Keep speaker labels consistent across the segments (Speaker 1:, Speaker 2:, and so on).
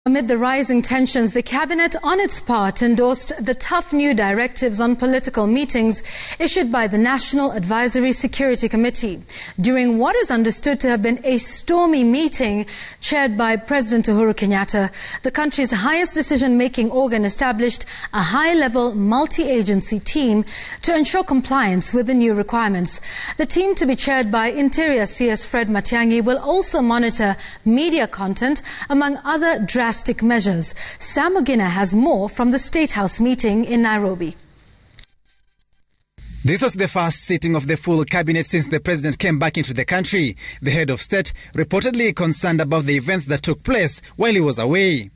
Speaker 1: Amid the rising tensions, the cabinet on its part endorsed the tough new directives on political meetings issued by the National Advisory Security Committee during what is understood to have been a stormy meeting chaired by President Uhuru Kenyatta. The country's highest decision-making organ established a high-level multi-agency team to ensure compliance with the new requirements. The team, to be chaired by Interior CS Fred Matiang'i, will also monitor media content, among other drastic measures. Sam Ogina has more from the State House meeting in Nairobi.
Speaker 2: This was the first sitting of the full cabinet since the president came back into the country. The head of state reportedly concerned about the events that took place while he was away.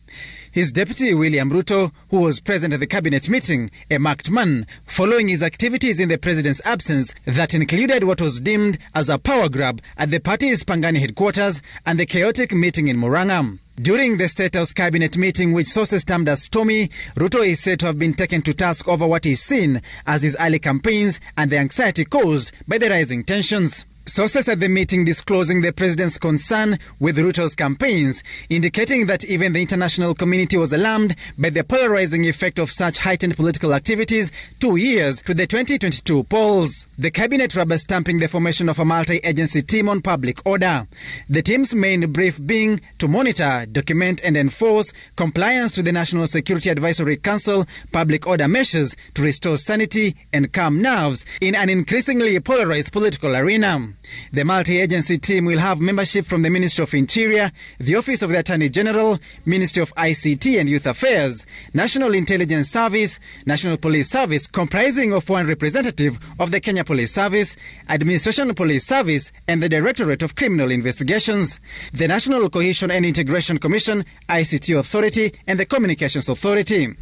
Speaker 2: His deputy, William Ruto, who was present at the cabinet meeting, a marked man, following his activities in the president's absence that included what was deemed as a power grab at the party's Pangani headquarters and the chaotic meeting in Murang'a. During the State House cabinet meeting, which sources termed as stormy, Ruto is said to have been taken to task over what is seen as his early campaigns and the anxiety caused by the rising tensions. Sources at the meeting disclosing the president's concern with Ruto's campaigns, indicating that even the international community was alarmed by the polarizing effect of such heightened political activities 2 years to the 2022 polls. The cabinet rubber stamping the formation of a multi-agency team on public order. The team's main brief being to monitor, document and enforce compliance to the National Security Advisory Council public order measures to restore sanity and calm nerves in an increasingly polarized political arena. The multi-agency team will have membership from the Ministry of Interior, the Office of the Attorney General, Ministry of ICT and Youth Affairs, National Intelligence Service, National Police Service, comprising of one representative of the Kenya Police Service, Administration Police Service, and the Directorate of Criminal Investigations, the National Cohesion and Integration Commission, ICT Authority, and the Communications Authority.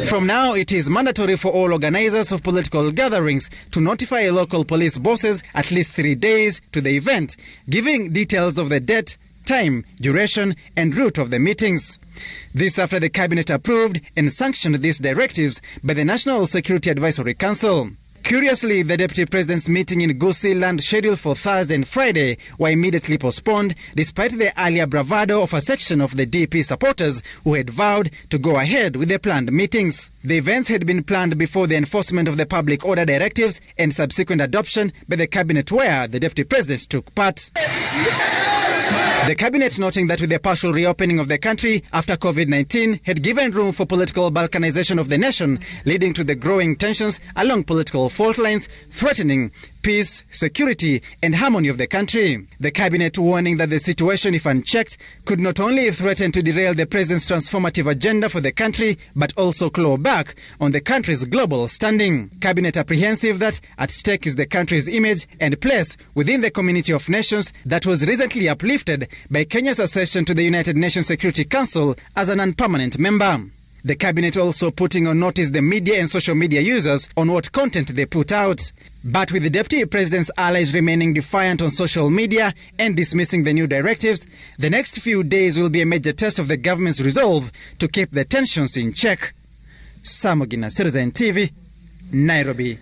Speaker 2: From now, it is mandatory for all organizers of political gatherings to notify local police bosses at least 3 days to the event, giving details of the date, time, duration, and route of the meetings. This after the cabinet approved and sanctioned these directives by the National Security Advisory Council. Curiously, the Deputy President's meeting in Gusii Land scheduled for Thursday and Friday were immediately postponed despite the earlier bravado of a section of the DP supporters who had vowed to go ahead with the planned meetings. The events had been planned before the enforcement of the public order directives and subsequent adoption by the cabinet where the Deputy President took part. The cabinet noting that with the partial reopening of the country after COVID-19 had given room for political balkanization of the nation, leading to the growing tensions along political fault lines, threatening peace, security and harmony of the country. The cabinet warning that the situation, if unchecked, could not only threaten to derail the president's transformative agenda for the country, but also claw back on the country's global standing. Cabinet apprehensive that at stake is the country's image and place within the community of nations that was recently uplifted by Kenya's accession to the United Nations Security Council as an non-permanent member. The cabinet also putting on notice the media and social media users on what content they put out. But with the Deputy President's allies remaining defiant on social media and dismissing the new directives, the next few days will be a major test of the government's resolve to keep the tensions in check. Sam Ogina, Citizen TV, Nairobi.